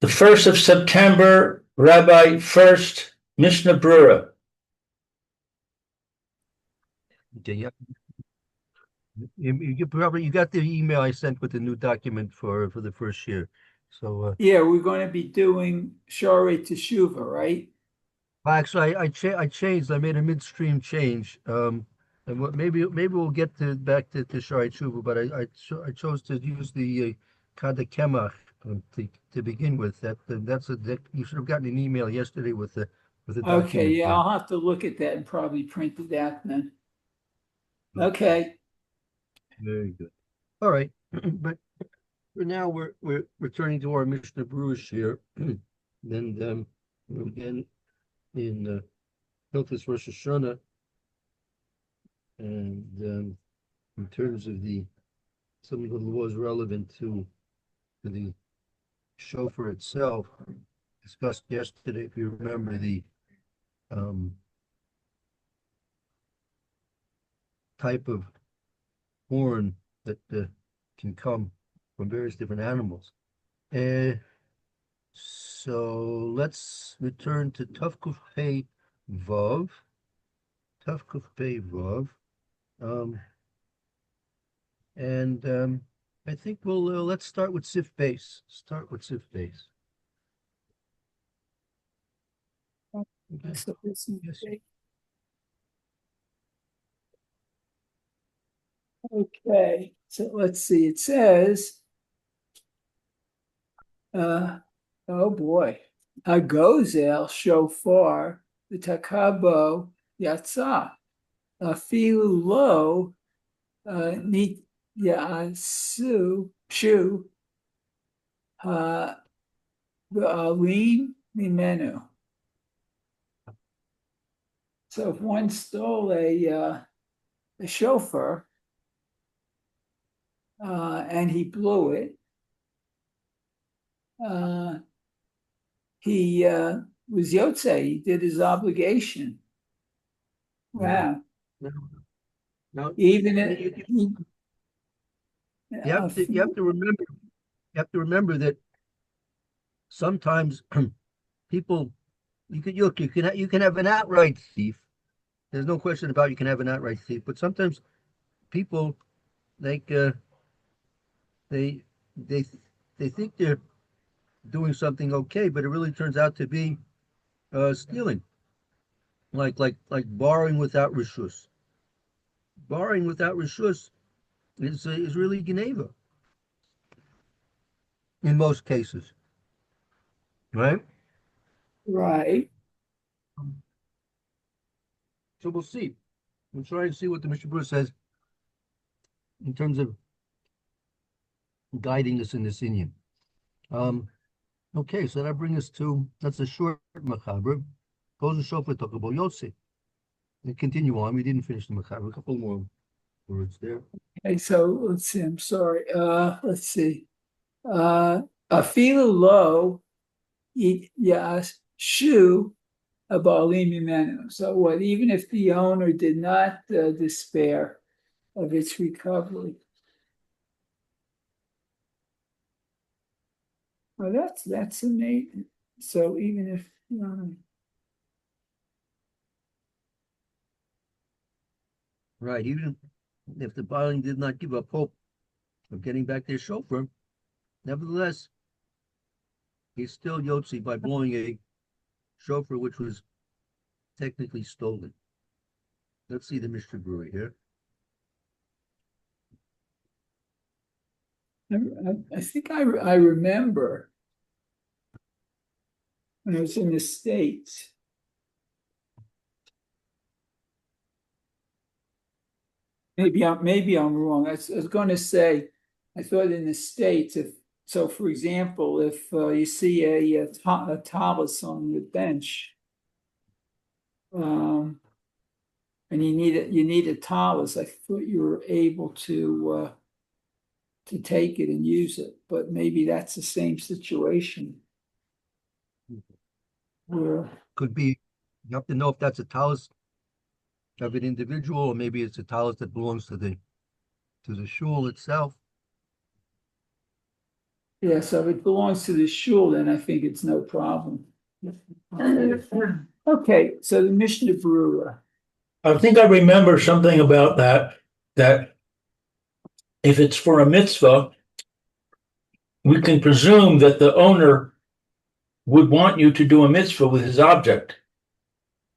The 1st of September, Rabbi Furst, Mishna Berura. Okay, yeah. You got the email I sent with the new document for the first year. So Yeah, we're going to be doing Shari Teshuvah, right? actually I changed. I made a midstream change. And maybe we'll get back to Shari Tshuva, but I chose to use the Kadakemach to begin with. That you should have gotten an email yesterday with the Okay, document yeah, there. I'll have to look at that and probably print it out then. Okay. Very good. All right, but for now we're returning to our Mishnah Bruce here. Then again in Hilchos Rosh Hashanah, and in terms of some of the laws relevant to the shofar itself, discussed yesterday. If you remember the um, type of horn that can come from various different animals. So let's return to Tavkuf Pei Vav. Tavkuf Pei Vav. Um, and I think let's start with Sif base. Start with Sif base. Okay. So this is Yes. okay. So let's see. It says, oh boy, Hagozel Shofar Takabo Yatsa Afilu Lo Nit Yasu Shu Ba'alim Mimenu. So if one stole a shofar and he blew it, he was Yotze. He did his obligation. Wow. Now, Even you have to remember that sometimes people you can have an outright thief. There's no question about you can have an outright thief, but sometimes people like they they they think they're doing something okay, but it really turns out to be stealing, like borrowing without rishus. Borrowing without rishus is really geneva in most cases, right? right. So we'll see. We'll try and see what the Mishnah Berurah says in terms of guiding us in this Inyan. Okay, so that brings us to that's a short machaber. Goes to Shofar talk about Yossi. And continue on. We didn't finish the machaber. A couple more words there. Okay, so let's see. I'm sorry. Let's see. Afilu lo yas shu abalim imenu. So what? Even if the owner did not despair of its recovery. Well, that's amazing. So even if Right. Even if the Baalim did not give up hope of getting back their shofar, nevertheless, he's still Yotzi by blowing a shofar which was technically stolen. Let's see the Mishnah Berurah here. I think I remember when I was in the States. Maybe I'm wrong. I was going to say, I thought in the States, if so, for example, if you see a talus on the bench, and you need a talus, I thought you were able to take it and use it, but maybe that's the same situation. Where Could be, you have to know if that's a talus of an individual, or maybe it's a talus that belongs to the shul itself. Yeah, so if it belongs to the shul, then I think it's no problem. Okay, so the Mishnah Berura. I think I remember something about that if it's for a mitzvah, we can presume that the owner would want you to do a mitzvah with his object,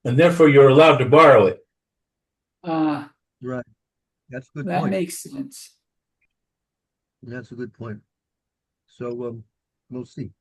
and therefore you're allowed to borrow it. Ah, Right. That's a good that point. makes sense. That's a good point. So we'll see.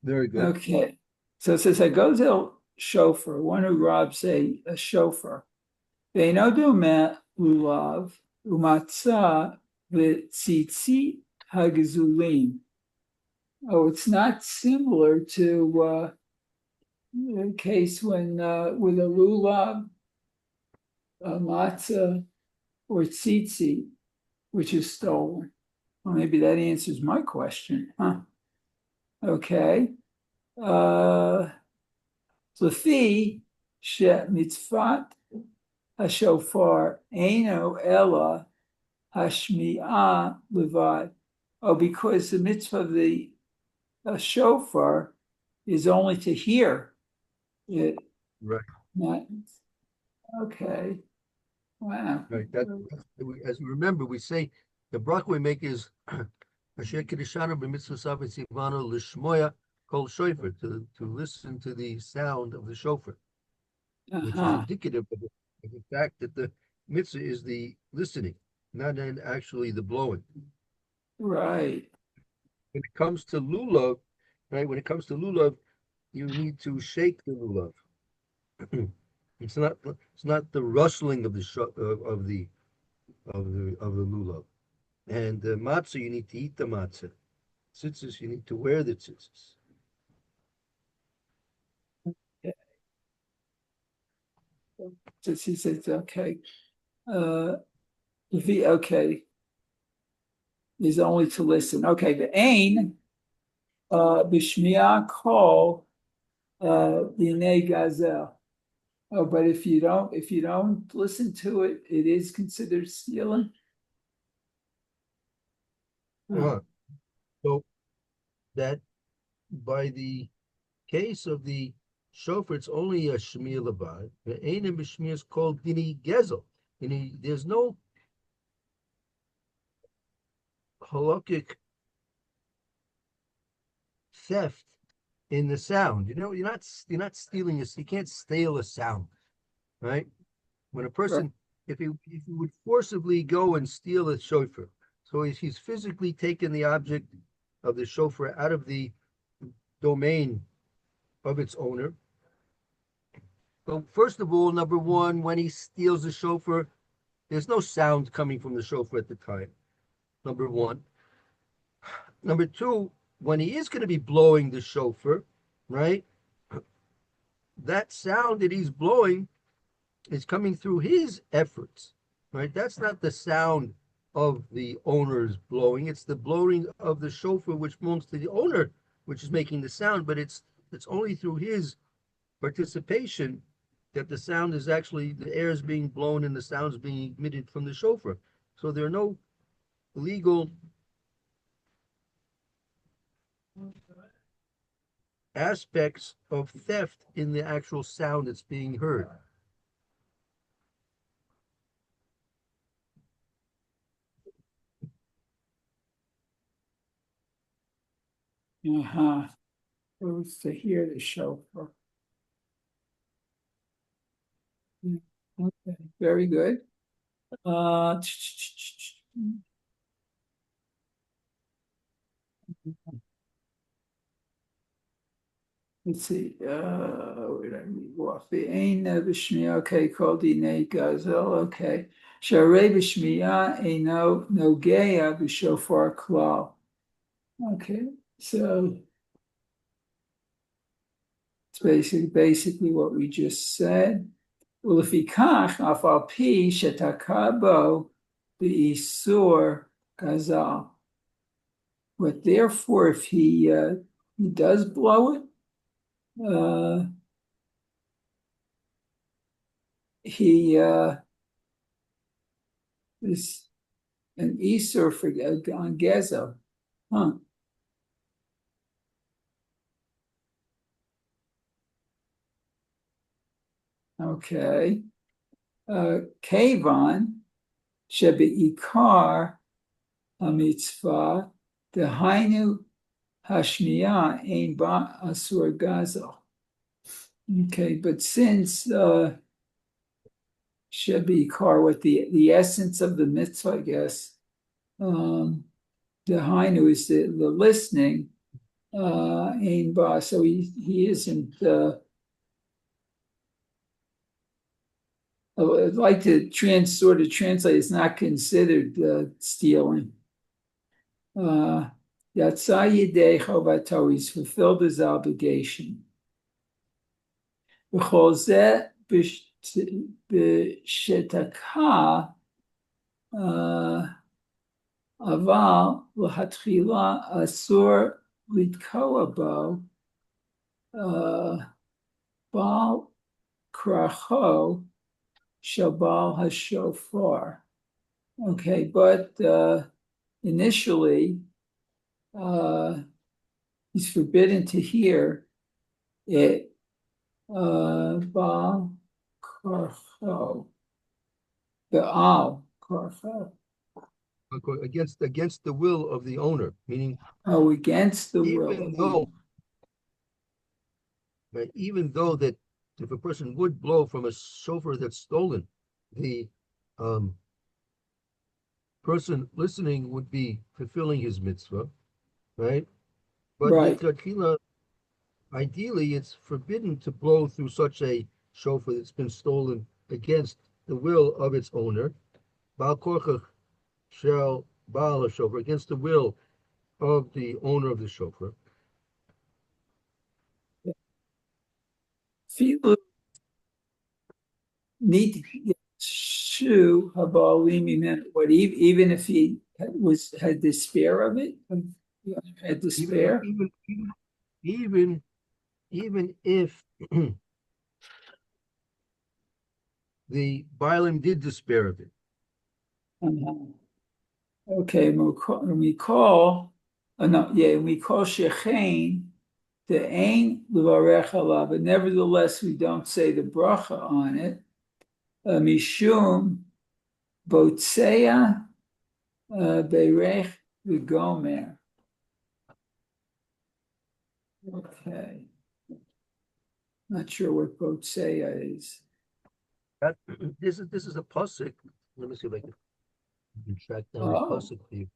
Very good. Okay, so it says I go to shofar, one who robs a shofar. Ve'eno doma lulav umatzah v'tzitzit hagazulim. Oh, it's not similar to the case when with a lulav, a matzah, or tzitzit, which is stolen. Well, maybe that answers my question, huh? Okay. Lefi she mitzvat hashofar eino ella hashmi'ah levad. Oh, because the mitzvah of the shofar is only to hear it. Right. Not okay. Wow. Right. As we remember, we say the bracha we make is Asher Kiddushanu b'mitzvah v'tzivanu l'shmoya kol shofar, to listen to the sound of the shofar, which is indicative of the fact that the mitzvah is the listening, not actually the blowing. Right. When it comes to lulav, right? When it comes to lulav, you need to shake the lulav. It's not the rustling of the lulav. And the matzah, you need to eat the matzah. Tzitzis, you need to wear the tzitzis. So she says, okay. Okay. Is only to listen. Okay, the ain b'shmiya call Yinei Gazel. Oh, but if you don't listen to it, it is considered stealing. So that by the case of the shofar, it's only a shmiya levad. The ein and b'shmiya is called dini gezel. There's no halakhic theft in the sound. You're not stealing you can't steal a sound, right? When a person, if he would forcibly go and steal a shofar, so he's physically taken the object of the shofar out of the domain of its owner. But first of all, number one, when he steals the shofar, there's no sound coming from the shofar at the time. Number one. Number two, when he is going to be blowing the shofar, right? That sound that he's blowing is coming through his efforts, right? That's not the sound of the owner's blowing. It's the blowing of the shofar, which belongs to the owner, which is making the sound, but it's only through his participation that the sound is actually, the air is being blown and the sound is being emitted from the shofar. So there are no legal aspects of theft in the actual sound that's being heard. It was to hear the shofar. Okay, very good. Let's see. Where did I leave off? The ain b'shmiya. Okay, called Dinei Gazel. Okay. Sharei b'shmiya eino nogeya b'shofar klal. Okay, so it's basically what we just said. Ulefikach afal pi shetakabo b'isur gazal. But therefore, if he does blow it, he is an Isur on Gezel. Huh. Okay. Kevon shebeikar hamitzvah dehainu hashmiya ein ba asur gazel. Okay, but since shebeikar, what the essence of the mitzvah, I guess, dehainu is the listening, ein ba, so he isn't. I'd like to sort of translate. It's not considered stealing. Yatsa Yidei Chovato, he's fulfilled his obligation. B'cholzeh b'shetaka aval l'hatchila asur litkoa bo bal kracho shabal hashofar. Okay, but initially, he's forbidden to hear it. Baal karcho, Baal karcho. Against the will of the owner, meaning Against the will. Even though that if a person would blow from a shofar that's stolen, the person listening would be fulfilling his mitzvah, right? But right. Ideally, it's forbidden to blow through such a shofar that's been stolen against the will of its owner. Baal korchach shall baal shofar, against the will of the owner of the shofar. Filu need shu habalim meant what? Even if he had despair of it, had despair. Even if the Baalim did despair of it. Okay, when we call shechein the ain levarech alav, but nevertheless we don't say the bracha on it. Mishum botzea beirech v'gomer. Okay, not sure what botzea is. This is a pasuk. Let me see if I can track down this pasuk for you.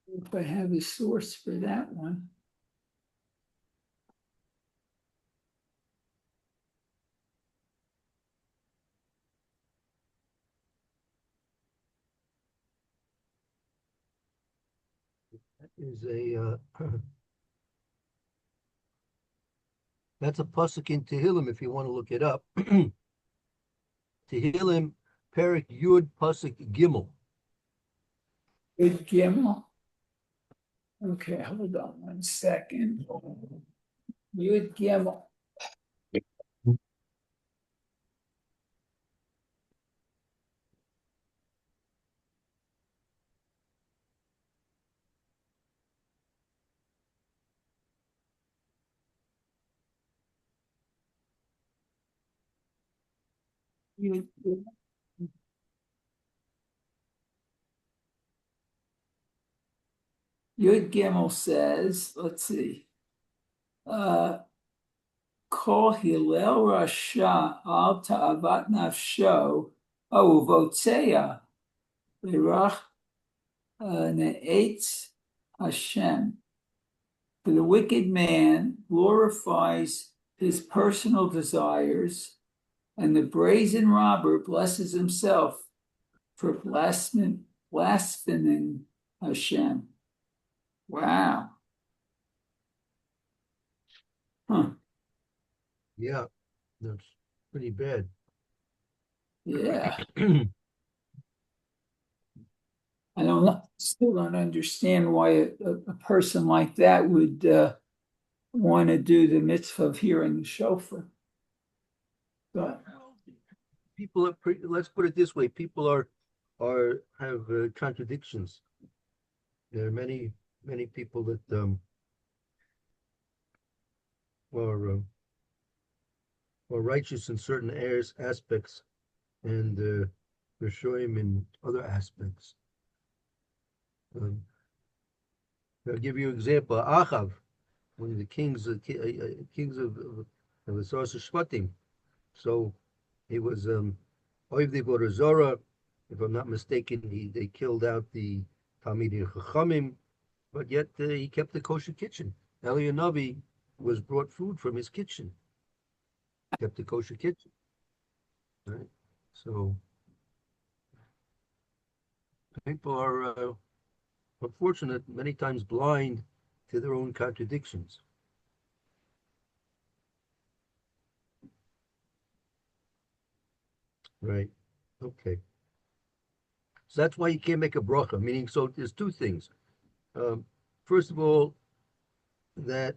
If I have a source for that one. That is that's a pasuk in Tehillim if you want to look it up. Tehillim, Perik Yud pasuk Gimel. Yud Gimel. Okay, hold on 1 second. Yud Gimel. Yud Gimel says, let's see. Kol Hillel Rasha al ta'avat nafsho votzeya l'rach ne'etz Hashem. For the wicked man glorifies his personal desires, and the brazen robber blesses himself for blaspheming Hashem. Wow. Huh. Yeah, that's pretty bad. Yeah. Still don't understand why a person like that would want to do the mitzvah of hearing the shofar. But People are let's put it this way: people have contradictions. There are many people that are righteous in certain aspects, and Rishoyim in other aspects. I'll give you an example. Achav, one of the kings of the source of Shvatim. So he was Oivdi Borazora. If I'm not mistaken, they killed out the Talmidei Chachamim, but yet he kept the kosher kitchen. Eliyahu Navi was brought food from his kitchen. Kept the kosher kitchen. Right? So people are unfortunate, many times blind to their own contradictions. Right. Okay. So that's why you can't make a bracha. Meaning, so there's two things. First of all, that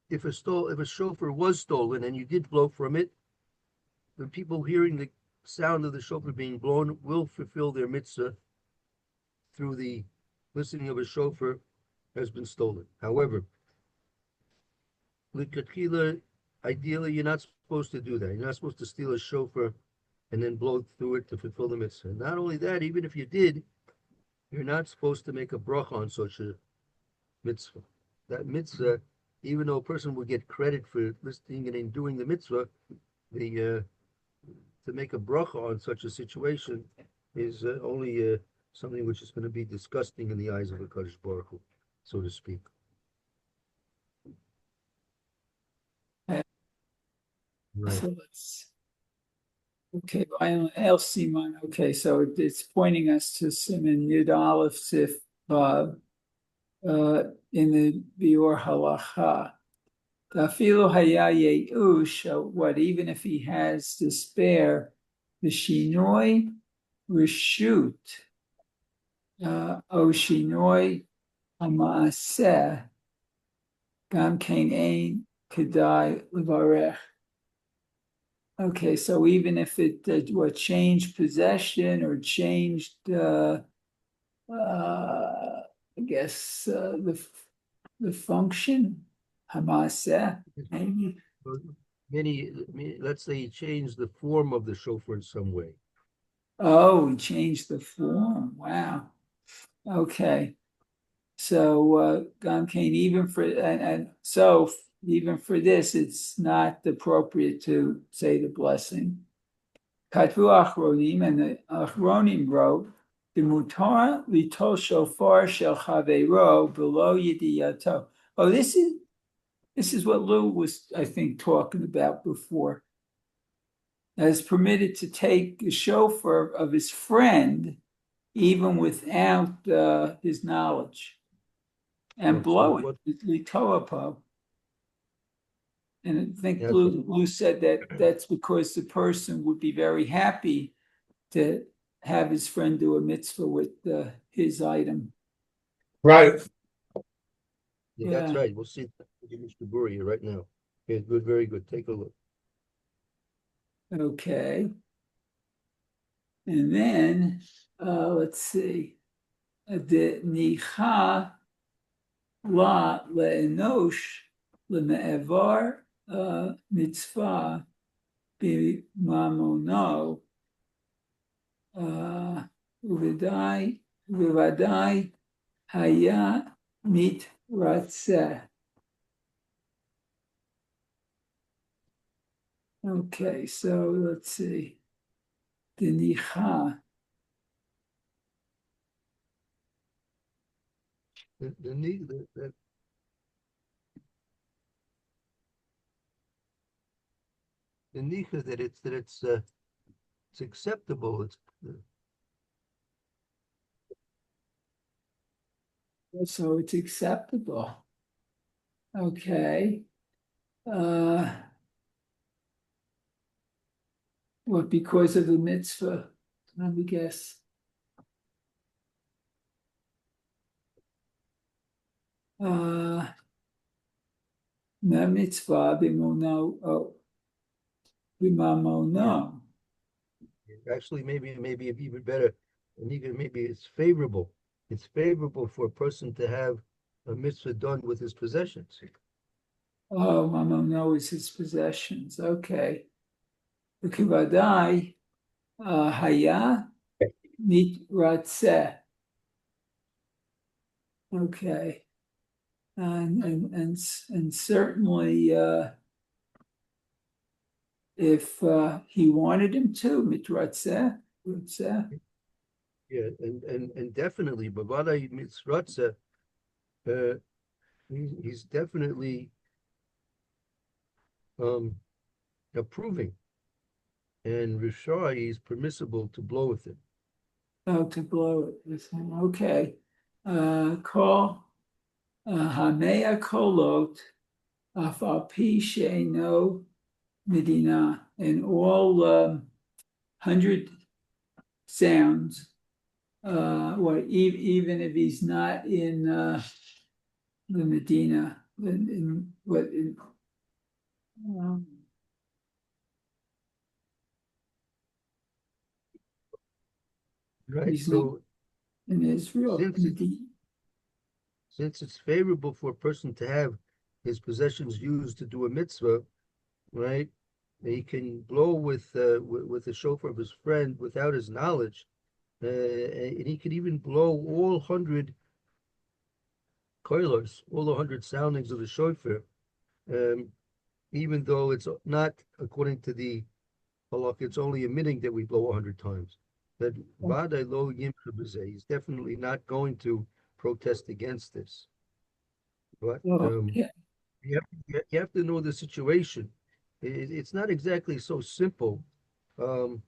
if a shofar was stolen and you did blow from it, the people hearing the sound of the shofar being blown will fulfill their mitzvah through the listening of a shofar has been stolen. However, l'katchila, ideally, you're not supposed to do that. You're not supposed to steal a shofar and then blow through it to fulfill the mitzvah. Not only that, even if you did, you're not supposed to make a bracha on such a mitzvah. That mitzvah, even though a person will get credit for listening and doing the mitzvah, to make a bracha on such a situation is only something which is going to be disgusting in the eyes of a Kadosh Baruch Hu, so to speak. Right. so okay, El Siman. Okay, so it's pointing us to Siman Yud Aleph Sif in the Biur Halacha. Afilo haya yeush, what even if he has despair, the shinoi reshut, o shinoi hamaaseh, gam kein ein kedai levarech. Okay, so even if it changed possession or changed, I guess the function, hamaseh, maybe. Let's say he changed the form of the shofar in some way. Oh, he changed the form. Wow. Okay. So Gam Kain, even for and so even for this, it's not appropriate to say the blessing. Katvu Achronim, and the Achronim wrote, the mutar litol shofar shel chaveiro below yidiyato. Oh, this is what Lou was, I think, talking about before. Is permitted to take a shofar of his friend even without his knowledge and blow it with litoapo. And I think Lou said that that's because the person would be very happy to have his friend do a mitzvah with his item. Right. Yeah, that's right. We'll see Mr. Berura right now. Okay, good, very good. Take a look. Okay. And then let's see. The nicha la le'enosh le'me'evar mitzvah b'mamono uvidai haya mitratzeh. Okay, so let's see. The nicha. The nicha that it's acceptable. So it's acceptable. Okay. What, because of the mitzvah? Let me guess. Mitzvah b'mono. Oh, no. Actually, maybe even better, and even maybe it's favorable. It's favorable for a person to have a mitzvah done with his possessions. Oh, no is his possessions. Okay. Ukivadai haya mitratzeh. Okay. And certainly if he wanted him to, mitratzeh. Yeah, and definitely, Bavada Mitzratza, he's definitely approving, and Rishai is permissible to blow with it. Oh, to blow it with him. Okay. Call Hamea Kolot Afapi Sheino Medina, and all 100 sounds. Even if he's not in the Medina, um, Right. he's not So in Israel. since it's favorable for a person to have his possessions used to do a mitzvah, right? He can blow with the shofar of his friend without his knowledge, and he could even blow all 100 koilos, all 100 soundings of the shofar, um, even though it's not according to the halakha, it's only admitting that we blow 100 times. That vadai lo yimcha b'zeh. He's definitely not going to protest against this. But Yeah. you have to know the situation. It's not exactly so simple. Um,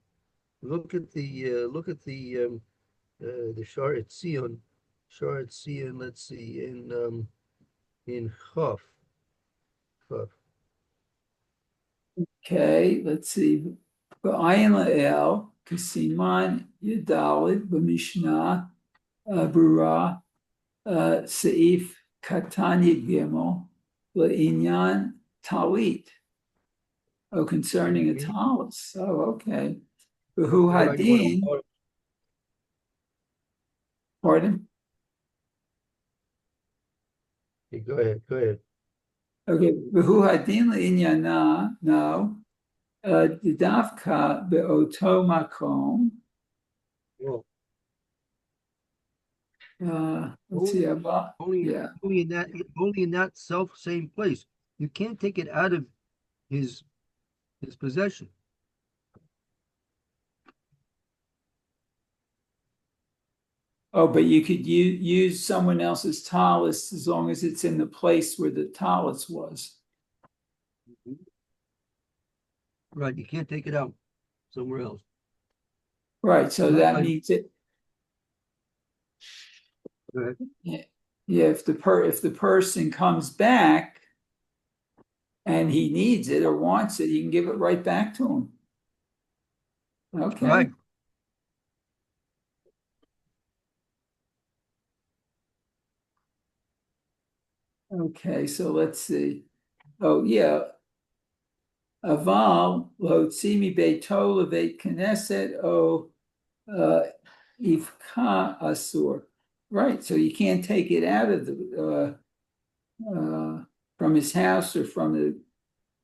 look at the Shar Etzion. Shar Etzion, let's see, in Chaf. Chaf. Okay, let's see. Ba'ayin la'el, kasiman yadalit, b'mishnah, Berura, Seif Katani Gimel, La'inyan Talit. Oh, concerning a talus. Oh, okay. Who Right, you want hadin, pardon? to go ahead, go ahead. Okay, who hadin La'inyan no. Didavka be'oto makom. Well, Let's see about, only yeah. only in that self same place. You can't take it out of his possession. Oh, but you could use someone else's talus as long as it's in the place where the talus was. Right, you can't take it out somewhere else. Right, so Not that by means it. Right. Yeah, if the person comes back and he needs it or wants it, you can give it right back to him. Okay. Right. Okay, so let's see. Oh yeah. Aval lotzimi beito levet knesset o ifka asur. Right, so you can't take it out of the from his house or from the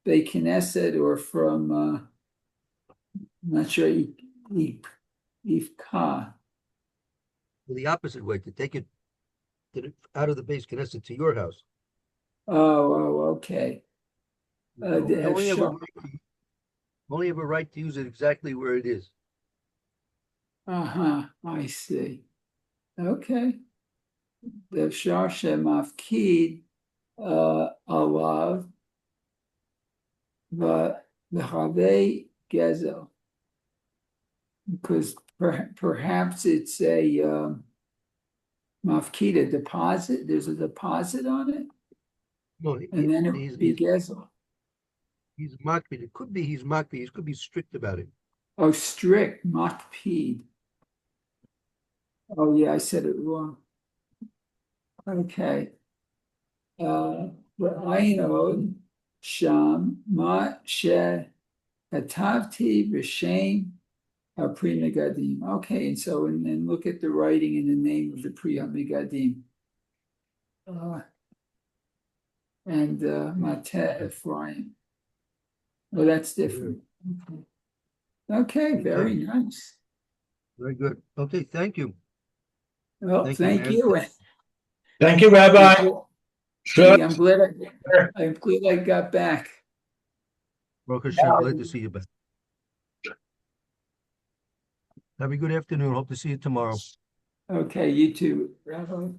Beit Knesset or from I'm not sure ifka. The opposite way, to take it out of the base Knesset to your house. Okay. You only have a right to use it exactly where it is. I see. Okay. The Shar Shemafkid Alav the Have Gezel. Because perhaps it's a mafkid, a deposit. There's a deposit on it, No, and then it would be gezel. he's makpid. It could be he's makpid. He could be strict about it. Oh, strict makpid. Oh yeah, I said it wrong. Okay. But I know sham ma she Hatavti B'Shem Pri Megadim. Okay, and so and then look at the writing in the name of the Pri Megadim. And Mateh Ephraim. Oh, that's different. Okay, very nice. Very good. Okay, thank you. Well, Thank you, thank man. you. Thank you, Rabbi. Sure. I'm glad I got back. Baruch Hashem, glad to see you back. Have a good afternoon. Hope to see you tomorrow. Okay, you too, Rabbi.